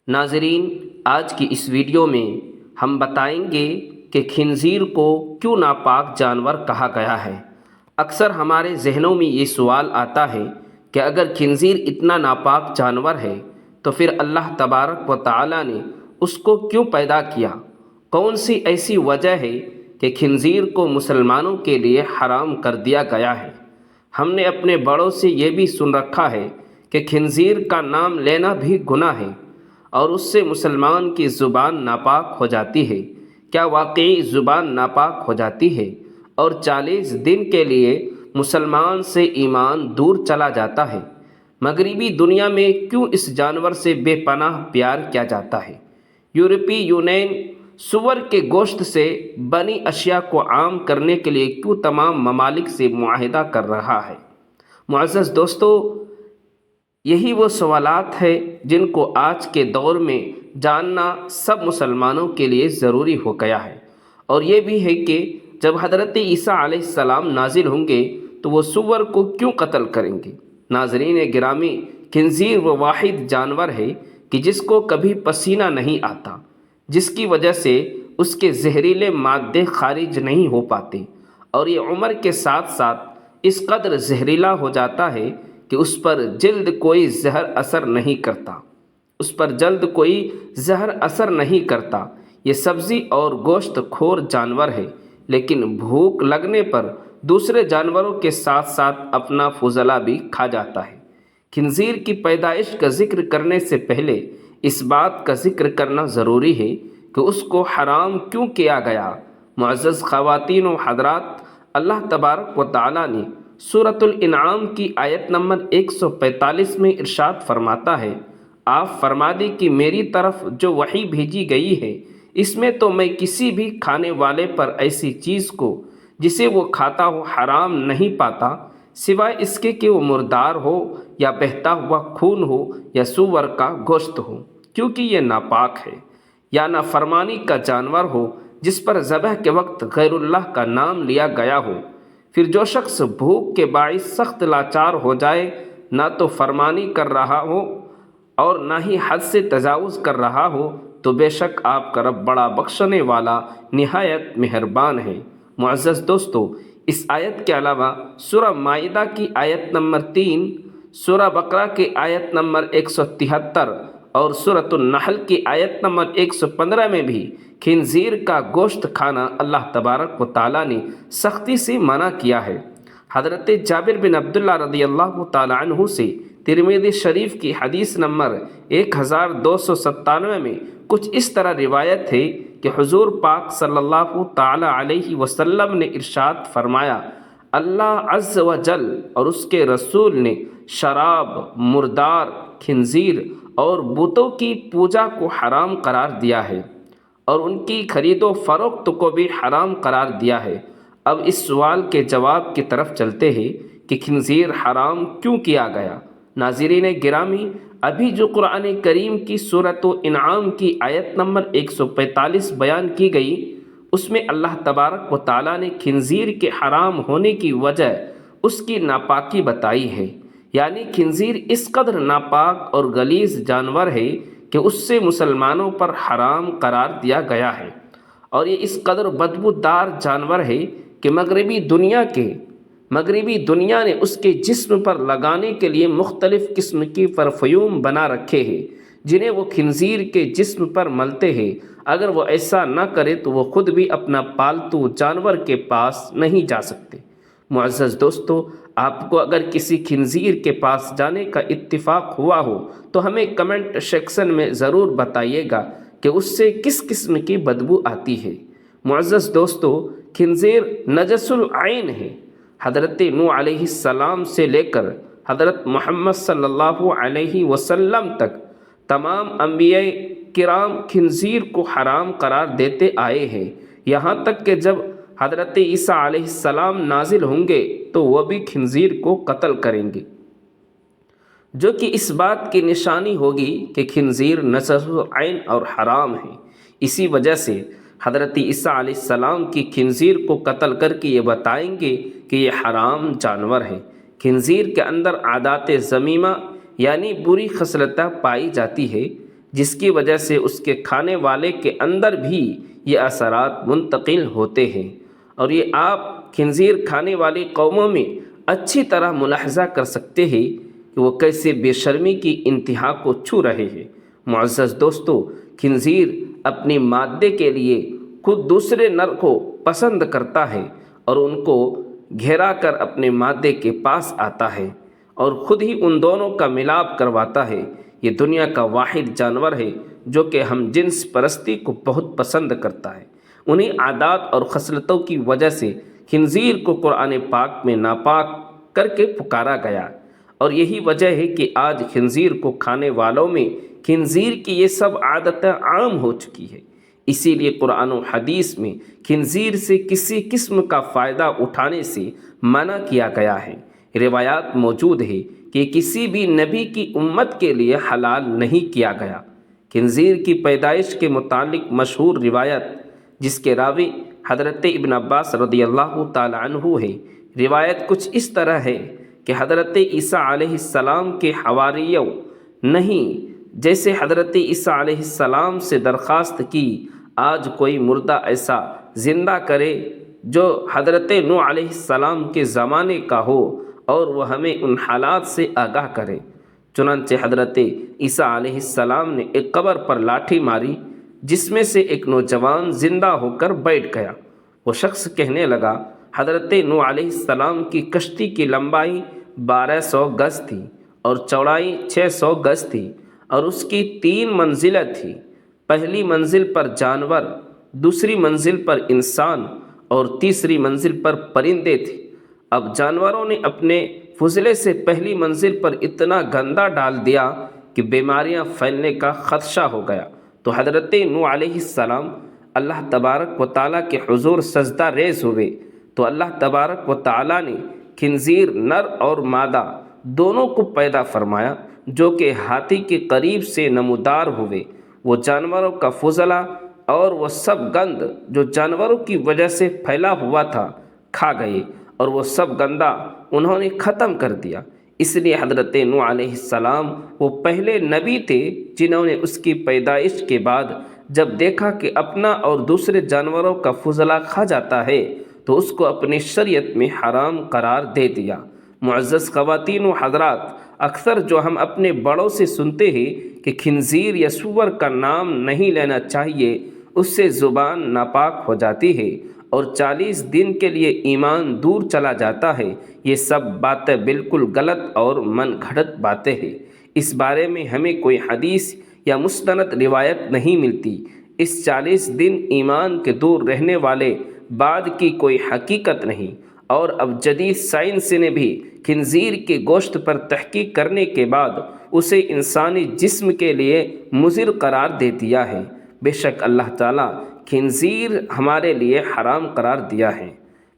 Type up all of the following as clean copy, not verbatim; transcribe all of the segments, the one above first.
ناظرین، آج کی اس ویڈیو میں ہم بتائیں گے کہ خنزیر کو کیوں ناپاک جانور کہا گیا ہے۔ اکثر ہمارے ذہنوں میں یہ سوال آتا ہے کہ اگر خنزیر اتنا ناپاک جانور ہے تو پھر اللہ تبارک و تعالی نے اس کو کیوں پیدا کیا؟ کون سی ایسی وجہ ہے کہ خنزیر کو مسلمانوں کے لیے حرام کر دیا گیا ہے؟ ہم نے اپنے بڑوں سے یہ بھی سن رکھا ہے کہ خنزیر کا نام لینا بھی گناہ ہے اور اس سے مسلمان کی زبان ناپاک ہو جاتی ہے۔ کیا واقعی زبان ناپاک ہو جاتی ہے اور 40 دن کے لیے مسلمان سے ایمان دور چلا جاتا ہے؟ مغربی دنیا میں کیوں اس جانور سے بے پناہ پیار کیا جاتا ہے؟ یورپی یونین سور کے گوشت سے بنی اشیاء کو عام کرنے کے لیے کیوں تمام ممالک سے معاہدہ کر رہا ہے؟ معزز دوستو، یہی وہ سوالات ہیں جن کو آج کے دور میں جاننا سب مسلمانوں کے لیے ضروری ہو گیا ہے، اور یہ بھی ہے کہ جب حضرت عیسیٰ علیہ السلام نازل ہوں گے تو وہ سور کو کیوں قتل کریں گے؟ ناظرین گرامی، خنزیر وہ واحد جانور ہے کہ جس کو کبھی پسینہ نہیں آتا، جس کی وجہ سے اس کے زہریلے مادے خارج نہیں ہو پاتے، اور یہ عمر کے ساتھ ساتھ اس قدر زہریلا ہو جاتا ہے کہ اس پر جلد کوئی زہر اثر نہیں کرتا۔ یہ سبزی اور گوشت خور جانور ہے، لیکن بھوک لگنے پر دوسرے جانوروں کے ساتھ ساتھ اپنا فضلہ بھی کھا جاتا ہے۔ خنزیر کی پیدائش کا ذکر کرنے سے پہلے اس بات کا ذکر کرنا ضروری ہے کہ اس کو حرام کیوں کیا گیا۔ معزز خواتین و حضرات، اللہ تبارک و تعالی نے سورۃ الانعام کی آیت نمبر 145 میں ارشاد فرماتا ہے، آپ فرما دیں کہ میری طرف جو وحی بھیجی گئی ہے اس میں تو میں کسی بھی کھانے والے پر ایسی چیز کو جسے وہ کھاتا ہو حرام نہیں پاتا، سوائے اس کے کہ وہ مردار ہو یا بہتا ہوا خون ہو یا سور کا گوشت ہو، کیونکہ یہ ناپاک ہے، یا نافرمانی کا جانور ہو جس پر ذبح کے وقت غیر اللہ کا نام لیا گیا ہو۔ پھر جو شخص بھوک کے باعث سخت لاچار ہو جائے، نہ تو فرمانی کر رہا ہو اور نہ ہی حد سے تجاوز کر رہا ہو، تو بے شک آپ کا رب بڑا بخشنے والا نہایت مہربان ہے۔ معزز دوستو، اس آیت کے علاوہ سورہ مائدہ کی آیت نمبر 3، سورہ بقرہ کی آیت نمبر 173 اور سورۃ النحل کی آیت نمبر 115 میں بھی خنزیر کا گوشت کھانا اللہ تبارک و تعالی نے سختی سے منع کیا ہے۔ حضرت جابر بن عبداللہ رضی اللہ تعالی عنہ سے ترمذی شریف کی حدیث نمبر 1297 میں کچھ اس طرح روایت ہے کہ حضور پاک صلی اللہ تعالی علیہ وسلم نے ارشاد فرمایا، اللہ عز و جل اور اس کے رسول نے شراب، مردار، خنزیر اور بتوں کی پوجا کو حرام قرار دیا ہے، اور ان کی خرید و فروخت کو بھی حرام قرار دیا ہے۔ اب اس سوال کے جواب کی طرف چلتے ہیں کہ خنزیر حرام کیوں کیا گیا۔ ناظرین گرامی، ابھی جو قرآن کریم کی سورۃ انعام کی آیت نمبر 145 بیان کی گئی، اس میں اللہ تبارک و تعالیٰ نے خنزیر کے حرام ہونے کی وجہ اس کی ناپاکی بتائی ہے، یعنی خنزیر اس قدر ناپاک اور غلیظ جانور ہے کہ اس سے مسلمانوں پر حرام قرار دیا گیا ہے، اور یہ اس قدر بدبودار جانور ہے کہ مغربی دنیا نے اس کے جسم پر لگانے کے لیے مختلف قسم کی پرفیوم بنا رکھے ہیں جنہیں وہ خنزیر کے جسم پر ملتے ہیں۔ اگر وہ ایسا نہ کرے تو وہ خود بھی اپنا پالتو جانور کے پاس نہیں جا سکتے۔ معزز دوستو، آپ کو اگر کسی خنزیر کے پاس جانے کا اتفاق ہوا ہو تو ہمیں کمنٹ سیکشن میں ضرور بتائیے گا کہ اس سے کس قسم کی بدبو آتی ہے۔ معزز دوستو، خنزیر نجس العین ہے۔ حضرت نوح علیہ السلام سے لے کر حضرت محمد صلی اللہ علیہ وسلم تک تمام انبیاء کرام خنزیر کو حرام قرار دیتے آئے ہیں، یہاں تک کہ جب حضرت عیسیٰ علیہ السلام نازل ہوں گے تو وہ بھی خنزیر کو قتل کریں گے، جو کہ اس بات کی نشانی ہوگی کہ خنزیر نجس العین اور حرام ہے۔ اسی وجہ سے حضرت عیسیٰ علیہ السلام کی خنزیر کو قتل کر کے یہ بتائیں گے کہ یہ حرام جانور ہے۔ خنزیر کے اندر عادات ذمیمہ یعنی بری خصلتیں پائی جاتی ہے، جس کی وجہ سے اس کے کھانے والے کے اندر بھی یہ اثرات منتقل ہوتے ہیں۔ اور یہ آپ خنزیر کھانے والی قوموں میں اچھی طرح ملاحظہ کر سکتے ہیں کہ وہ کیسے بے شرمی کی انتہا کو چھو رہے ہیں۔ معزز دوستو، خنزیر اپنی مادے کے لیے خود دوسرے نر کو پسند کرتا ہے اور ان کو گھیرا کر اپنے مادے کے پاس آتا ہے اور خود ہی ان دونوں کا ملاپ کرواتا ہے۔ یہ دنیا کا واحد جانور ہے جو کہ ہم جنس پرستی کو بہت پسند کرتا ہے۔ انہی عادات اور خصلتوں کی وجہ سے خنزیر کو قرآن پاک میں ناپاک کر کے پکارا گیا، اور یہی وجہ ہے کہ آج خنزیر کو کھانے والوں میں خنزیر کی یہ سب عادتیں عام ہو چکی ہے۔ اسی لیے قرآن و حدیث میں خنزیر سے کسی قسم کا فائدہ اٹھانے سے منع کیا گیا ہے۔ روایات موجود ہے کہ کسی بھی نبی کی امت کے لیے حلال نہیں کیا گیا۔ خنزیر کی پیدائش کے متعلق مشہور روایت، جس کے راوی حضرت ابن عباس رضی اللہ تعالی عنہ ہے، روایت کچھ اس طرح ہے کہ حضرت عیسیٰ علیہ السلام کے حواریوں نہیں جیسے حضرت عیسیٰ علیہ السلام سے درخواست کی، آج کوئی مردہ ایسا زندہ کرے جو حضرت نوح علیہ السلام کے زمانے کا ہو اور وہ ہمیں ان حالات سے آگاہ کرے۔ چنانچہ حضرت عیسیٰ علیہ السلام نے ایک قبر پر لاٹھی ماری، جس میں سے ایک نوجوان زندہ ہو کر بیٹھ گیا۔ وہ شخص کہنے لگا، حضرت نوح علیہ السلام کی کشتی کی لمبائی 1200 گز تھی اور چوڑائی 600 گز تھی، اور اس کی 3 منزلیں تھیں۔ پہلی منزل پر جانور، دوسری منزل پر انسان اور تیسری منزل پر پرندے تھے۔ اب جانوروں نے اپنے فضلے سے پہلی منزل پر اتنا گندہ ڈال دیا کہ بیماریاں پھیلنے کا خدشہ ہو گیا، تو حضرت نوح علیہ السلام اللہ تبارک و تعالیٰ کے حضور سجدہ ریز ہوئے، تو اللہ تبارک و تعالیٰ نے خنزیر نر اور مادہ دونوں کو پیدا فرمایا، جو کہ ہاتھی کے قریب سے نمودار ہوئے۔ وہ جانوروں کا فضلہ اور وہ سب گند جو جانوروں کی وجہ سے پھیلا ہوا تھا کھا گئے، اور وہ سب گندہ انہوں نے ختم کر دیا۔ اس لیے حضرت نوح علیہ السلام وہ پہلے نبی تھے جنہوں نے اس کی پیدائش کے بعد جب دیکھا کہ اپنا اور دوسرے جانوروں کا فضلہ کھا جاتا ہے تو اس کو اپنی شریعت میں حرام قرار دے دیا۔ معزز خواتین و حضرات، اکثر جو ہم اپنے بڑوں سے سنتے ہیں کہ خنزیر یا سور کا نام نہیں لینا چاہیے، اس سے زبان ناپاک ہو جاتی ہے اور 40 دن کے لیے ایمان دور چلا جاتا ہے، یہ سب باتیں بالکل غلط اور من گھڑت باتیں ہیں۔ اس بارے میں ہمیں کوئی حدیث یا مستند روایت نہیں ملتی۔ اس 40 دن ایمان کے دور رہنے والے بعد کی کوئی حقیقت نہیں، اور اب جدید سائنس نے بھی خنزیر کے گوشت پر تحقیق کرنے کے بعد اسے انسانی جسم کے لیے مضر قرار دے دیا ہے۔ بے شک اللہ تعالیٰ خنزیر ہمارے لیے حرام قرار دیا ہے۔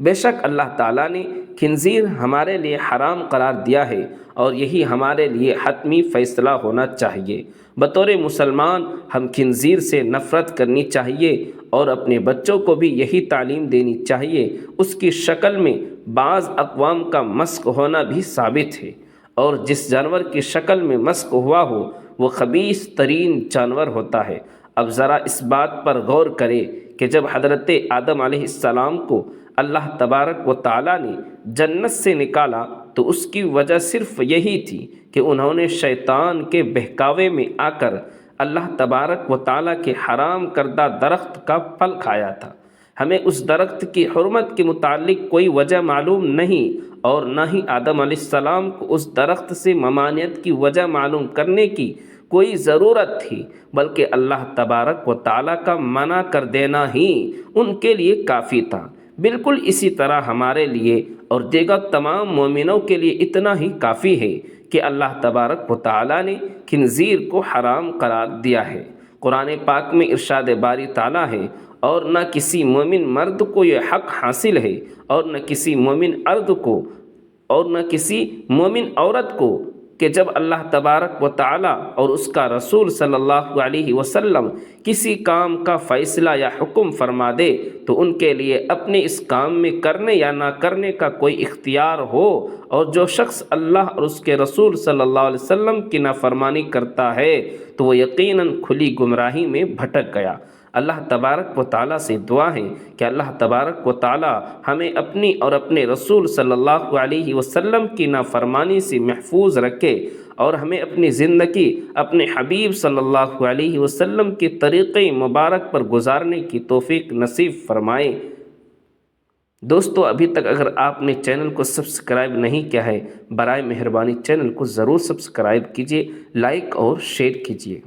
بے شک اللہ تعالیٰ نے خنزیر ہمارے لیے حرام قرار دیا ہے، اور یہی ہمارے لیے حتمی فیصلہ ہونا چاہیے۔ بطور مسلمان ہم خنزیر سے نفرت کرنی چاہیے اور اپنے بچوں کو بھی یہی تعلیم دینی چاہیے۔ اس کی شکل میں بعض اقوام کا مسخ ہونا بھی ثابت ہے، اور جس جانور کی شکل میں مسخ ہوا ہو وہ خبیث ترین جانور ہوتا ہے۔ اب ذرا اس بات پر غور کریں کہ جب حضرت آدم علیہ السلام کو اللہ تبارک و تعالیٰ نے جنت سے نکالا تو اس کی وجہ صرف یہی تھی کہ انہوں نے شیطان کے بہکاوے میں آ کر اللہ تبارک و تعالیٰ کے حرام کردہ درخت کا پھل کھایا تھا۔ ہمیں اس درخت کی حرمت کے متعلق کوئی وجہ معلوم نہیں، اور نہ ہی آدم علیہ السلام کو اس درخت سے ممانعت کی وجہ معلوم کرنے کی کوئی ضرورت تھی، بلکہ اللہ تبارک و تعالیٰ کا منع کر دینا ہی ان کے لیے کافی تھا۔ بالکل اسی طرح ہمارے لیے اور دیگر تمام مومنوں کے لیے اتنا ہی کافی ہے کہ اللہ تبارک و تعالیٰ نے خنزیر کو حرام قرار دیا ہے۔ قرآن پاک میں ارشاد باری تعالیٰ ہے، اور نہ کسی مومن مرد کو یہ حق حاصل ہے، اور نہ کسی مومن عورت کو کہ جب اللہ تبارک و تعالی اور اس کا رسول صلی اللہ علیہ وسلم کسی کام کا فیصلہ یا حکم فرما دے تو ان کے لیے اپنے اس کام میں کرنے یا نہ کرنے کا کوئی اختیار ہو، اور جو شخص اللہ اور اس کے رسول صلی اللہ علیہ وسلم کی نافرمانی کرتا ہے تو وہ یقیناً کھلی گمراہی میں بھٹک گیا۔ اللہ تبارک و تعالیٰ سے دعا ہے کہ اللہ تبارک و تعالیٰ ہمیں اپنی اور اپنے رسول صلی اللہ علیہ وسلم کی نافرمانی سے محفوظ رکھے، اور ہمیں اپنی زندگی اپنے حبیب صلی اللہ علیہ وسلم کے طریقے مبارک پر گزارنے کی توفیق نصیب فرمائے۔ دوستو، ابھی تک اگر آپ نے چینل کو سبسکرائب نہیں کیا ہے، برائے مہربانی چینل کو ضرور سبسکرائب کیجیے، لائک اور شیئر کیجیے۔